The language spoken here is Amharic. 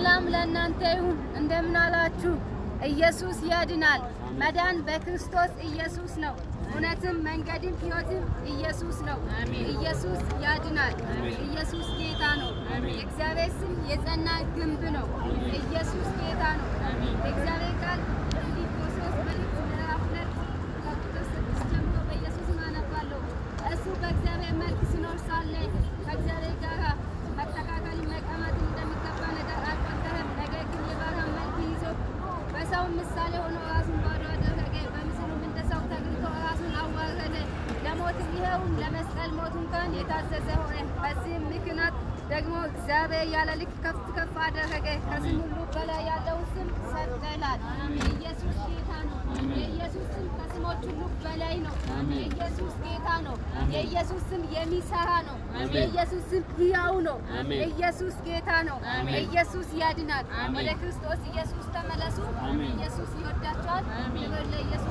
ሰላም ለእናንተ ይሁን። እንደምን አላችሁ? ኢየሱስ ያድናል። መዳን በክርስቶስ ኢየሱስ ነው። እውነትም መንገድም ሕይወትም ኢየሱስ ነው። ኢየሱስ ያድናል። ኢየሱስ ጌታ ነው። የእግዚአብሔር ስም የጸና ግንብ ነው። ኢየሱስ ጌታ ነው። የእግዚአብሔር ቃል ፊልጵስዩስ ምዕራፍ 2 ቁጥር 6 ጀምሮ በኢየሱስ አነባለሁ። እሱ በእግዚአብሔር መልክ ሲኖር ሳለ ከእግዚአብሔር ጋር መተካከል መቀመጥ እንደሚገባ ነገር አልቆጠረም። ነገር ግን የባሪያን መልክ ይዞ በሰው ምሳሌ ሆኖ ራሱን ባዶ አደረገ። በምስሉም እንደ ሰው ተገኝቶ ራሱን አዋረደ፣ ለሞትም ይኸውም ለመስቀል ሞት እንኳን የታዘዘ ሆነ። በዚህም ምክንያት ደግሞ እግዚአብሔር ያለ ልክ ከፍ ከፍ አደረገ፣ ከስም ሁሉ በላይ ያለው ስም ሰጠ ይላል። ኢየሱስ ጌታ ነው። የኢየሱስ ስም ከስሞች ሁሉ በላይ ነው። የኢየሱስ ጌታ ነው። የኢየሱስ ስም የሚሰራ ነው። የኢየሱስ ስም ሕያው ነው። ኢየሱስ ጌታ ነው። ኢየሱስ ያድናል። ወደ ክርስቶስ ኢየሱስ ተመለሱ። ኢየሱስ ይወዳቸዋል። ክብር ለኢየሱስ።